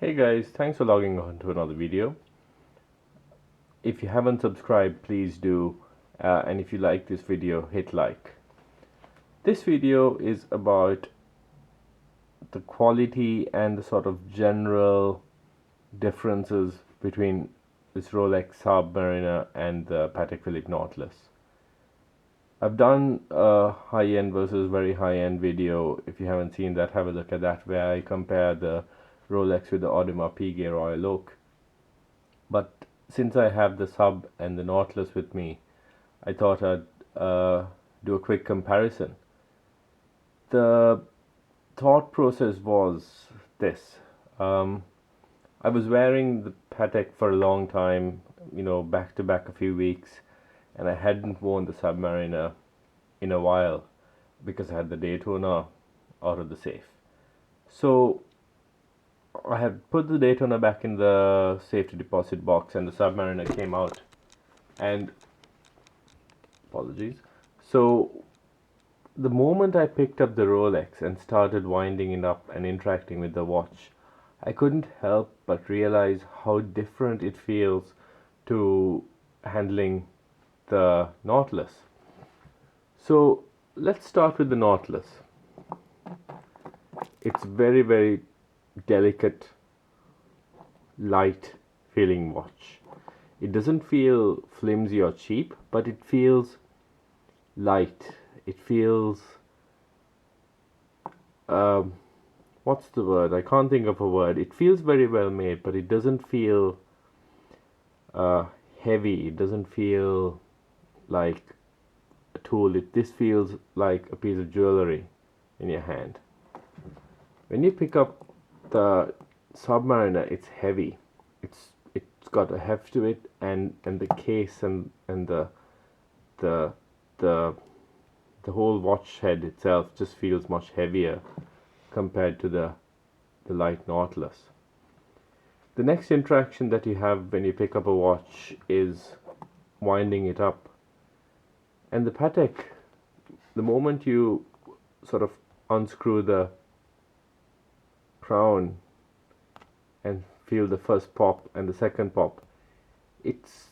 Hey guys, thanks for logging on to another video. If you haven't subscribed, please do, and if you like this video, hit like. This video is about the quality and the sort of general differences between this Rolex Submariner and the Patek Philippe Nautilus. I've done a high-end versus very high-end video. If you haven't seen that, have a look at that, where I compare the Rolex with the Audemars Piguet Royal Oak. But since I have the Sub and the Nautilus with me, I thought I'd do a quick comparison. The thought process was this. I was wearing the Patek for a long time, back to back a few weeks, and I hadn't worn the Submariner in a while because I had the Daytona out of the safe. So I had put the Daytona back in the safety deposit box, and the Submariner came out. And apologies. So the moment I picked up the Rolex and started winding it up and interacting with the watch, I couldn't help but realize how different it feels to handling the Nautilus. So let's start with the Nautilus. It's very, very delicate, light feeling watch. It doesn't feel flimsy or cheap, but it feels light. It feels what's the word? I can't think of a word. It feels very well made, but it doesn't feel heavy. It doesn't feel like a tool. This feels like a piece of jewelry in your hand. When you pick up the Submariner, it's heavy. It's got a heft to it, and the case and the whole watch head itself just feels much heavier compared to the light Nautilus. The next interaction that you have when you pick up a watch is winding it up. And the Patek, the moment you sort of unscrew the crown and feel the first pop and the second pop, it's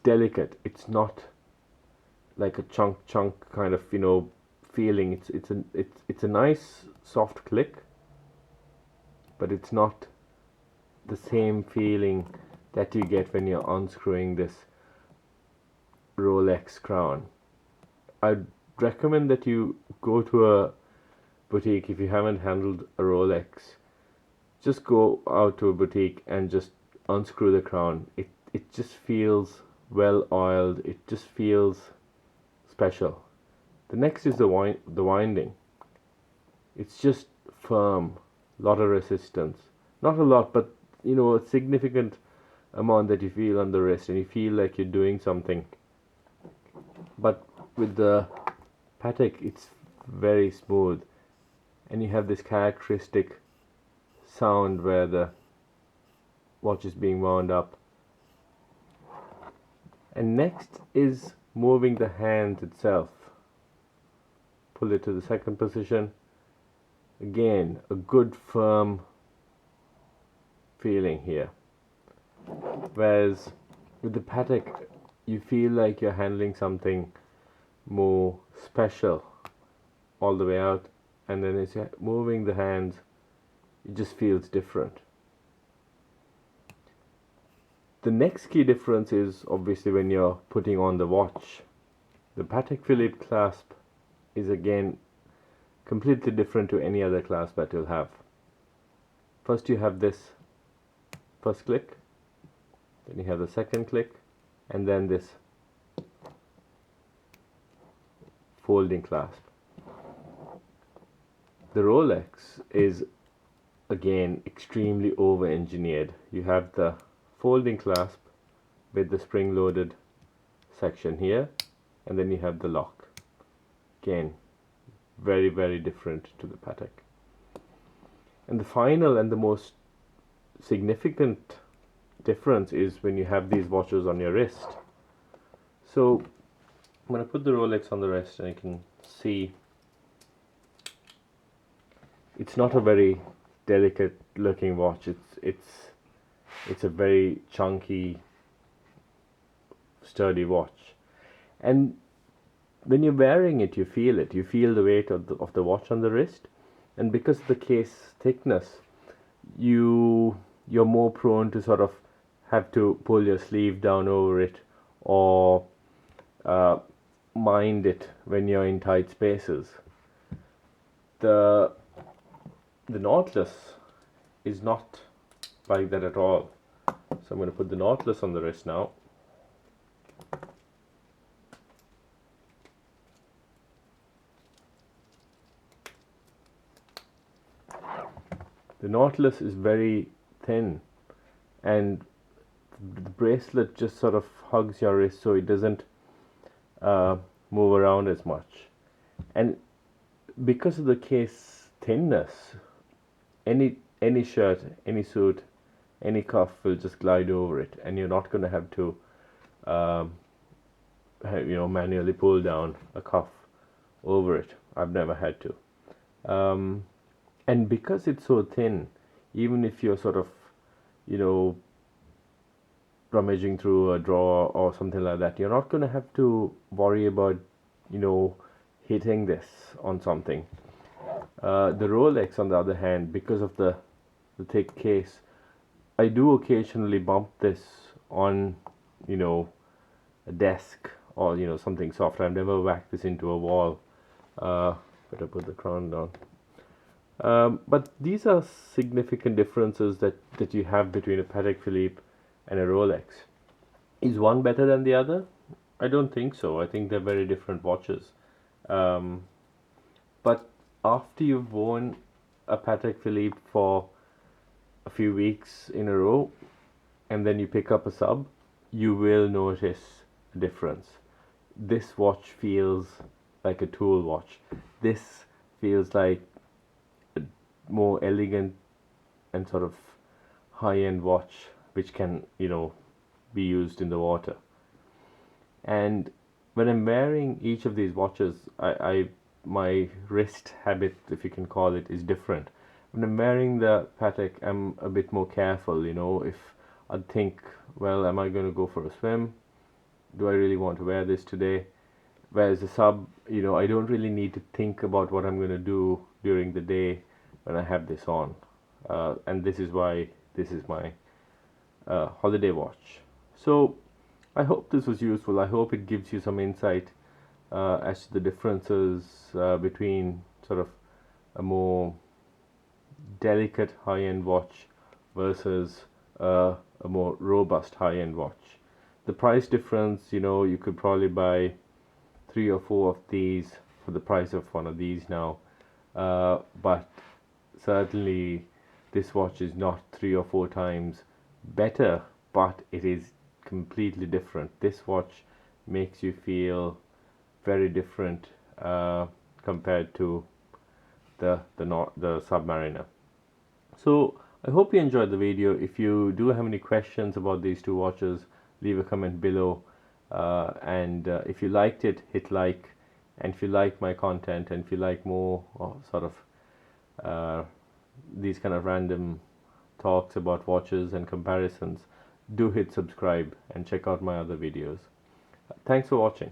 delicate. It's not like a chunk kind of feeling. It's a nice soft click, but it's not the same feeling that you get when you're unscrewing this Rolex crown. I'd recommend that you go to a boutique. If you haven't handled a Rolex, just go out to a boutique and just unscrew the crown. It just feels well oiled. It just feels special. The next is the winding. It's just firm, lot of resistance. Not a lot, but a significant amount that you feel on the wrist, and you feel like you're doing something. But with the Patek, it's very smooth, and you have this characteristic sound where the watch is being wound up. And next is moving the hand itself. Pull it to the second position. Again, a good firm feeling here. Whereas with the Patek, you feel like you're handling something more special all the way out, and then as you're moving the hands, it just feels different. The next key difference is obviously when you're putting on the watch. The Patek Philippe clasp is again completely different to any other clasp that you'll have. First you have this first click, then you have the second click, and then this folding clasp. The Rolex is again extremely over-engineered. You have the folding clasp with the spring-loaded section here, and then you have the lock. Again, very, very different to the Patek. And the final and the most significant difference is when you have these watches on your wrist. So I'm going to put the Rolex on the wrist, and you can see it's not a very delicate looking watch. It's a very chunky, sturdy watch, and when you're wearing it, you feel it. You feel the weight of the watch on the wrist, and because of the case thickness, you're more prone to sort of have to pull your sleeve down over it, or uh, mind it when you're in tight spaces. The Nautilus is not like that at all. So I'm going to put the Nautilus on the wrist now. The Nautilus is very thin, and the bracelet just sort of hugs your wrist so it doesn't move around as much. And because of the case thinness, any shirt, any suit, any cuff will just glide over it, and you're not going to have to manually pull down a cuff over it. I've never had to. And because it's so thin, even if you're sort of, rummaging through a drawer or something like that, you're not going to have to worry about, hitting this on something. The Rolex, on the other hand, because of the thick case, I do occasionally bump this on, a desk or, something soft. I've never whacked this into a wall. Better put the crown down. But these are significant differences that you have between a Patek Philippe and a Rolex. Is one better than the other? I don't think so. I think they're very different watches. But after you've worn a Patek Philippe for a few weeks in a row, and then you pick up a sub, you will notice a difference. This watch feels like a tool watch. This feels like a more elegant and sort of high-end watch, which can, be used in the water. And when I'm wearing each of these watches, my wrist habit, if you can call it, is different. When I'm wearing the Patek, I'm a bit more careful, if I think, well, am I going to go for a swim? Do I really want to wear this today? Whereas the sub, I don't really need to think about what I'm going to do during the day when I have this on. And this is why this is my holiday watch. So I hope this was useful. I hope it gives you some insight as to the differences between sort of a more delicate high-end watch versus a more robust high-end watch. The price difference, you could probably buy 3 or 4 of these for the price of one of these now, but certainly this watch is not 3 or 4 times better, but it is completely different. This watch makes you feel very different compared to the Submariner. So I hope you enjoyed the video. If you do have any questions about these two watches, leave a comment below, and if you liked it, hit like, and if you like my content and if you like more sort of these kind of random talks about watches and comparisons, do hit subscribe and check out my other videos. Thanks for watching.